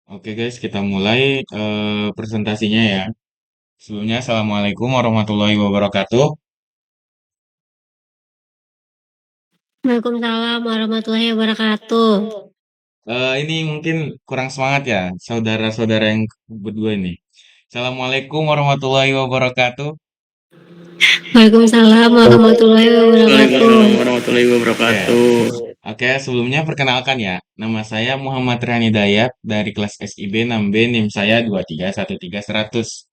Oke guys, kita mulai presentasinya ya. Sebelumnya, Assalamualaikum warahmatullahi wabarakatuh. Waalaikumsalam warahmatullahi wabarakatuh. Ini mungkin kurang semangat ya, saudara-saudara yang berdua ini. Assalamualaikum warahmatullahi wabarakatuh. Waalaikumsalam warahmatullahi wabarakatuh. Waalaikumsalam warahmatullahi Oke, wabarakatuh. oke, sebelumnya perkenalkan ya. Nama saya Muhammad Rani Dayat dari kelas SIB 6B, NIM saya 2313100.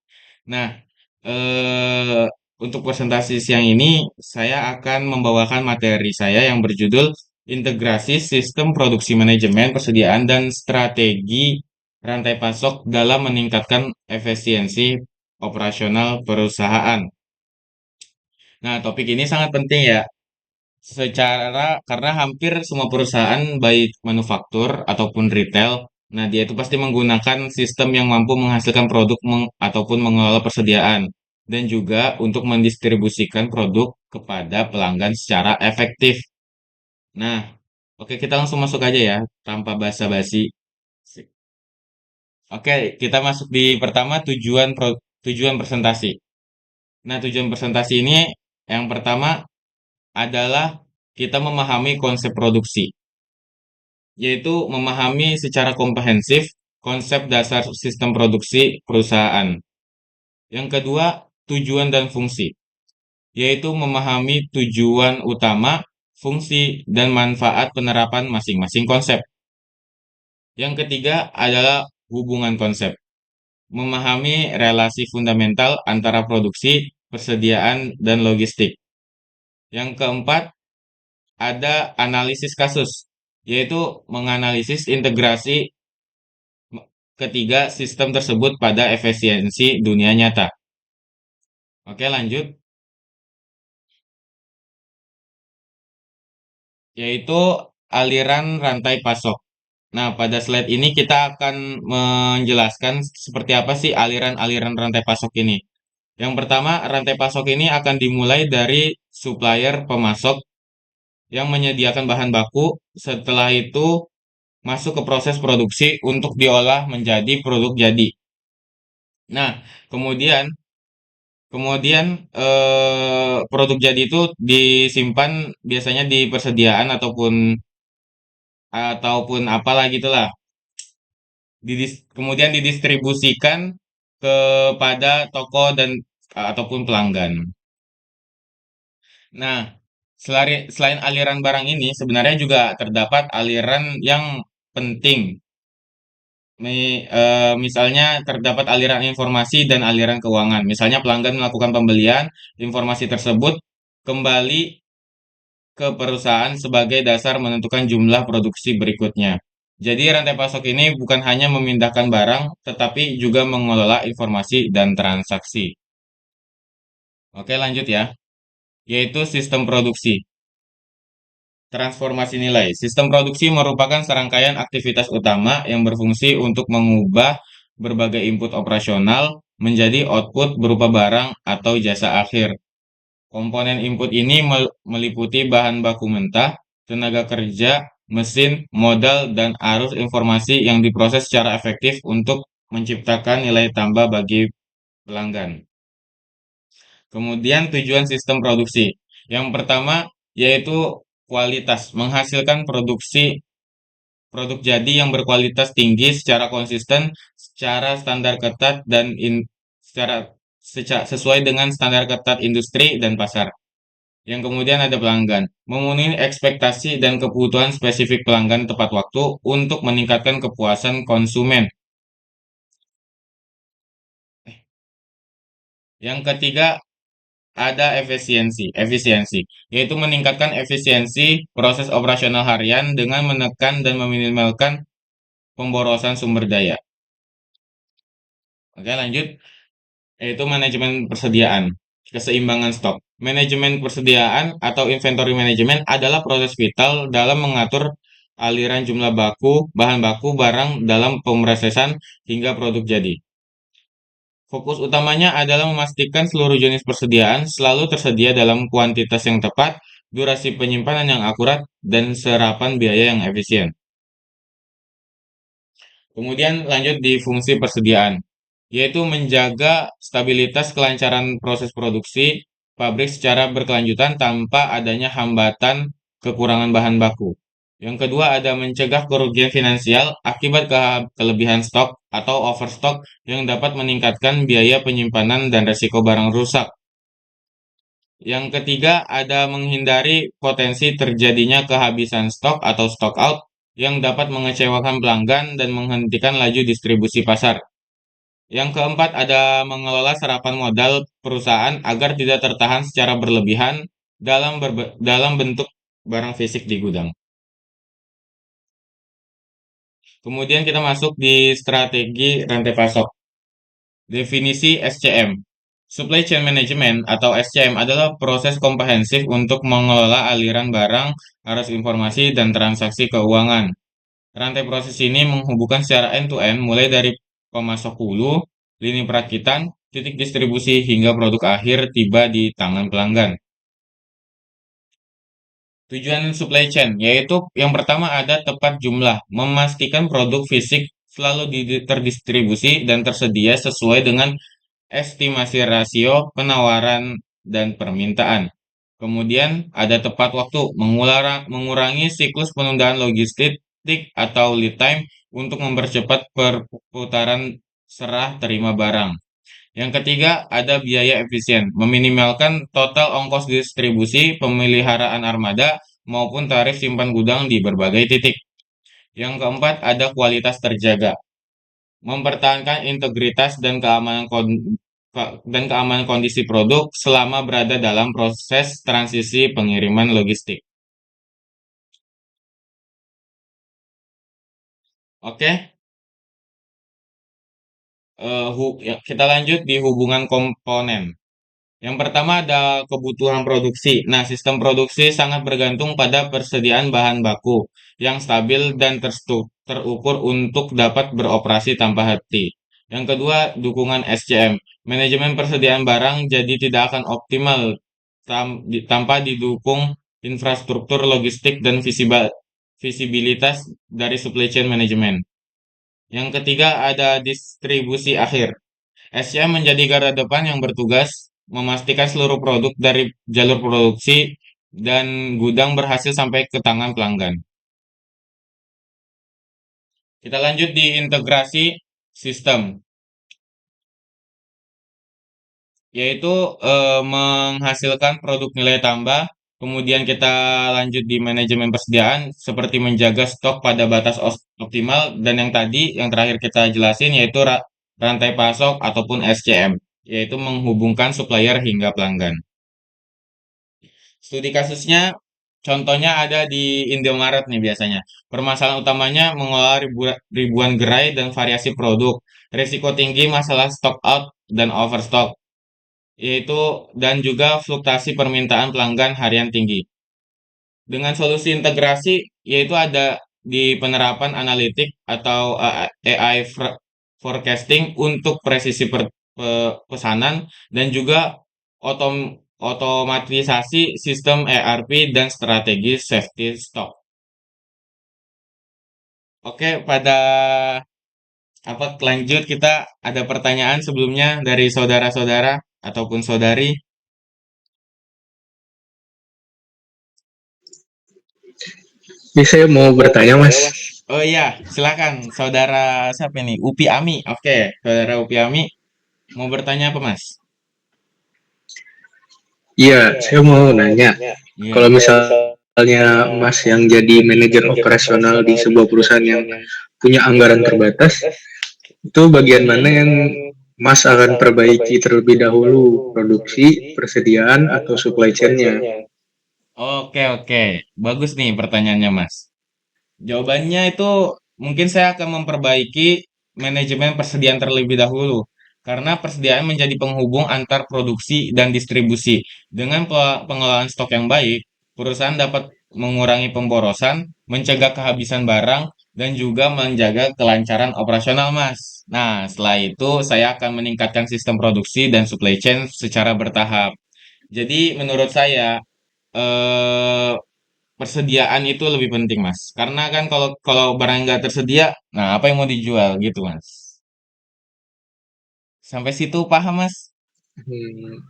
Nah, eh, untuk presentasi siang ini, saya akan membawakan materi saya yang berjudul Integrasi Sistem Produksi Manajemen Persediaan dan Strategi Rantai Pasok dalam Meningkatkan Efisiensi Operasional Perusahaan. Nah, topik ini sangat penting ya, karena hampir semua perusahaan baik manufaktur ataupun retail, nah dia itu pasti menggunakan sistem yang mampu menghasilkan produk ataupun mengelola persediaan dan juga untuk mendistribusikan produk kepada pelanggan secara efektif. Nah, oke kita langsung masuk aja ya tanpa basa-basi. Oke, kita masuk di pertama tujuan presentasi. Nah, tujuan presentasi ini yang pertama adalah kita memahami konsep produksi, yaitu memahami secara komprehensif konsep dasar sistem produksi perusahaan. Yang kedua, tujuan dan fungsi, yaitu memahami tujuan utama, fungsi, dan manfaat penerapan masing-masing konsep. Yang ketiga adalah hubungan konsep, memahami relasi fundamental antara produksi, persediaan, dan logistik. Yang keempat, ada analisis kasus, yaitu menganalisis integrasi ketiga sistem tersebut pada efisiensi dunia nyata. Oke, lanjut. Yaitu aliran rantai pasok. Nah, pada slide ini kita akan menjelaskan seperti apa sih aliran-aliran rantai pasok ini. Yang pertama, rantai pasok ini akan dimulai dari supplier pemasok yang menyediakan bahan baku. Setelah itu masuk ke proses produksi untuk diolah menjadi produk jadi. Nah, kemudian Kemudian produk jadi itu disimpan biasanya di persediaan ataupun apalah gitulah. Kemudian didistribusikan kepada toko dan ataupun pelanggan. Nah, selain aliran barang ini sebenarnya juga terdapat aliran yang penting. Misalnya terdapat aliran informasi dan aliran keuangan. Misalnya pelanggan melakukan pembelian, informasi tersebut kembali ke perusahaan sebagai dasar menentukan jumlah produksi berikutnya. Jadi rantai pasok ini bukan hanya memindahkan barang, tetapi juga mengelola informasi dan transaksi. Oke, lanjut ya. Yaitu sistem produksi. Transformasi nilai. Sistem produksi merupakan serangkaian aktivitas utama yang berfungsi untuk mengubah berbagai input operasional menjadi output berupa barang atau jasa akhir. Komponen input ini meliputi bahan baku mentah, tenaga kerja, mesin, modal, dan arus informasi yang diproses secara efektif untuk menciptakan nilai tambah bagi pelanggan. Kemudian tujuan sistem produksi. Yang pertama yaitu kualitas, menghasilkan produk jadi yang berkualitas tinggi secara konsisten, secara standar ketat dan sesuai dengan standar ketat industri dan pasar. Yang kemudian ada pelanggan, memenuhi ekspektasi dan kebutuhan spesifik pelanggan tepat waktu untuk meningkatkan kepuasan konsumen. Yang ketiga ada efisiensi, yaitu meningkatkan efisiensi proses operasional harian dengan menekan dan meminimalkan pemborosan sumber daya. Oke, lanjut. yaitu manajemen persediaan, keseimbangan stok. Manajemen persediaan atau inventory management adalah proses vital dalam mengatur aliran jumlah bahan baku, barang dalam pemrosesan hingga produk jadi. Fokus utamanya adalah memastikan seluruh jenis persediaan selalu tersedia dalam kuantitas yang tepat, durasi penyimpanan yang akurat, dan serapan biaya yang efisien. Kemudian lanjut di fungsi persediaan, yaitu menjaga stabilitas kelancaran proses produksi pabrik secara berkelanjutan tanpa adanya hambatan kekurangan bahan baku. Yang kedua ada mencegah kerugian finansial akibat kelebihan stok atau overstock yang dapat meningkatkan biaya penyimpanan dan resiko barang rusak. Yang ketiga ada menghindari potensi terjadinya kehabisan stok atau stock out yang dapat mengecewakan pelanggan dan menghentikan laju distribusi pasar. Yang keempat ada mengelola serapan modal perusahaan agar tidak tertahan secara berlebihan dalam bentuk barang fisik di gudang. Kemudian kita masuk di strategi rantai pasok. Definisi SCM. Supply Chain Management atau SCM adalah proses komprehensif untuk mengelola aliran barang, arus informasi, dan transaksi keuangan. Rantai proses ini menghubungkan secara end-to-end mulai dari pemasok hulu, lini perakitan, titik distribusi, hingga produk akhir tiba di tangan pelanggan. Tujuan supply chain yaitu yang pertama ada tepat jumlah, memastikan produk fisik selalu terdistribusi dan tersedia sesuai dengan estimasi rasio penawaran dan permintaan. Kemudian ada tepat waktu, mengurangi siklus penundaan logistik atau lead time untuk mempercepat perputaran serah terima barang. Yang ketiga, ada biaya efisien, meminimalkan total ongkos distribusi, pemeliharaan armada, maupun tarif simpan gudang di berbagai titik. Yang keempat, ada kualitas terjaga, mempertahankan integritas dan keamanan kondisi produk selama berada dalam proses transisi pengiriman logistik. Oke, kita lanjut di hubungan komponen. Yang pertama ada kebutuhan produksi. Nah, sistem produksi sangat bergantung pada persediaan bahan baku yang stabil dan terukur untuk dapat beroperasi tanpa henti. Yang kedua, dukungan SCM. Manajemen persediaan barang jadi tidak akan optimal tanpa didukung infrastruktur logistik dan visibilitas dari supply chain management. Yang ketiga, ada distribusi akhir. SCM menjadi garda depan yang bertugas memastikan seluruh produk dari jalur produksi dan gudang berhasil sampai ke tangan pelanggan. Kita lanjut di integrasi sistem, yaitu menghasilkan produk nilai tambah. Kemudian kita lanjut di manajemen persediaan, seperti menjaga stok pada batas optimal. Dan yang tadi, yang terakhir kita jelasin, yaitu rantai pasok ataupun SCM, yaitu menghubungkan supplier hingga pelanggan. Studi kasusnya, contohnya ada di Indomaret nih biasanya. Permasalahan utamanya mengelola ribuan gerai dan variasi produk. Risiko tinggi masalah stock out dan overstock, yaitu dan juga fluktuasi permintaan pelanggan harian tinggi. Dengan solusi integrasi, yaitu ada di penerapan analitik atau AI forecasting untuk presisi pesanan dan juga otomatisasi sistem ERP dan strategi safety stock. Oke, pada lanjut kita ada pertanyaan sebelumnya dari saudara-saudara ataupun saudari. Ini saya mau bertanya, Mas. Oh iya, silakan saudara siapa ini? Upi Ami. Oke, saudara Upi Ami mau bertanya apa, Mas? Iya, saya mau nanya. Kalau Iya. misalnya Mas yang jadi manajer operasional di sebuah perusahaan yang punya anggaran terbatas, itu bagian mana yang Mas akan perbaiki terlebih dahulu? Produksi, persediaan, atau supply chain-nya? Oke, oke. Bagus nih pertanyaannya, Mas. Jawabannya itu mungkin saya akan memperbaiki manajemen persediaan terlebih dahulu. karena persediaan menjadi penghubung antar produksi dan distribusi. Dengan pengelolaan stok yang baik, perusahaan dapat mengurangi pemborosan, mencegah kehabisan barang, dan juga menjaga kelancaran operasional, Mas. Nah, setelah itu saya akan meningkatkan sistem produksi dan supply chain secara bertahap. Jadi menurut saya eh, persediaan itu lebih penting, Mas. Karena kan kalau kalau barang nggak tersedia, nah apa yang mau dijual gitu, Mas. Sampai situ paham, Mas? Hmm,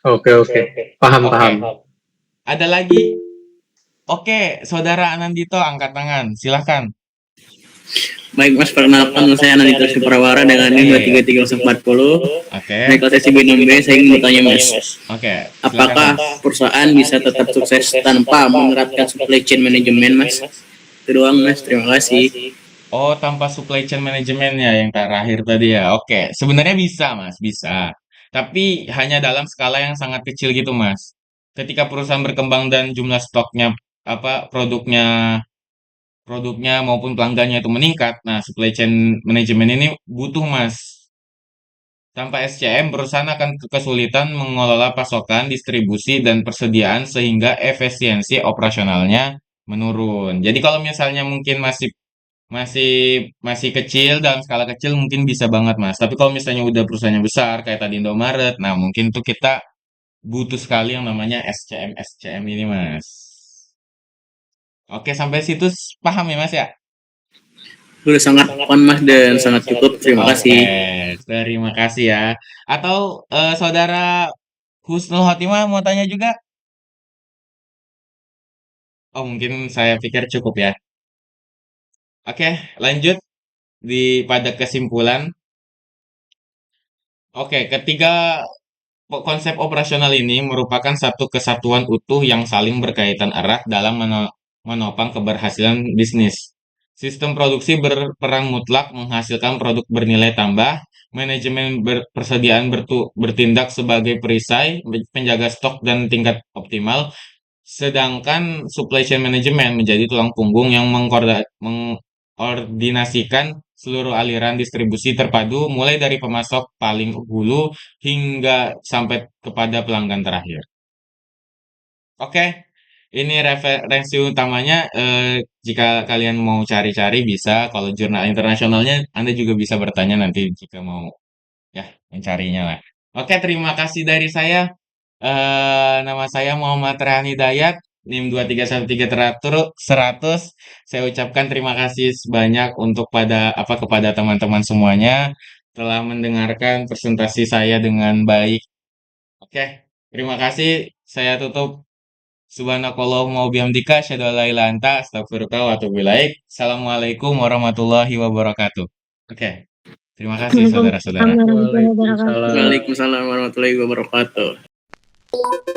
oke oke, paham Oke. paham. Ada lagi? Oke, Saudara Anandito angkat tangan. Silahkan. Baik Mas, perkenalkan saya Anandito Supravara dengan NIM Oke. 23340 Oke. dari kelas SIB6B. Saya ingin bertanya Mas, Oke. apakah Silakan, Mas. perusahaan bisa tetap sukses tanpa menerapkan supply chain management Mas? Itu doang Mas, terima kasih. Oh, tanpa supply chain manajemen ya yang terakhir tadi ya. Oke, sebenarnya bisa, Mas, bisa. Tapi hanya dalam skala yang sangat kecil gitu, Mas. Ketika perusahaan berkembang dan jumlah stoknya apa produknya produknya maupun pelanggannya itu meningkat, nah supply chain manajemen ini butuh, Mas. Tanpa SCM, perusahaan akan kesulitan mengelola pasokan, distribusi, dan persediaan sehingga efisiensi operasionalnya menurun. Jadi kalau misalnya mungkin masih masih masih kecil dalam skala kecil mungkin bisa banget Mas. Tapi kalau misalnya udah perusahaannya besar kayak tadi Indomaret, nah mungkin tuh kita butuh sekali yang namanya SCM SCM ini Mas. Oke sampai situ paham ya Mas ya? Sudah sangat fun Mas dan sangat cukup, terima Oke, kasih. terima kasih ya. Atau saudara Husnul Khotimah mau tanya juga? Oh mungkin saya pikir cukup ya. Oke lanjut pada kesimpulan. Oke, ketiga konsep operasional ini merupakan satu kesatuan utuh yang saling berkaitan erat dalam menopang keberhasilan bisnis. Sistem produksi berperan mutlak menghasilkan produk bernilai tambah, manajemen persediaan bertindak sebagai perisai, penjaga stok dan tingkat optimal, sedangkan supply chain management menjadi tulang punggung yang mengkoordinasikan seluruh aliran distribusi terpadu mulai dari pemasok paling hulu hingga sampai kepada pelanggan terakhir. Oke, ini referensi utamanya. Jika kalian mau cari-cari bisa. Kalau jurnal internasionalnya, Anda juga bisa bertanya nanti jika mau ya mencarinya lah. Oke, terima kasih dari saya. Nama saya Muhammad Rehan Hidayat, NIM 2313100. Saya ucapkan terima kasih sebanyak untuk kepada teman-teman semuanya telah mendengarkan presentasi saya dengan baik. Oke, terima kasih. Saya tutup. Subhanakallahumma wa bihamdika asyhadu an la ilaha illa anta astaghfiruka wa atubu ilaik. Assalamualaikum warahmatullahi wabarakatuh. Oke, terima kasih Waalaikumsalam saudara-saudara. warahmatullahi wabarakatuh. Waalaikumsalam. Waalaikumsalam warahmatullahi wabarakatuh.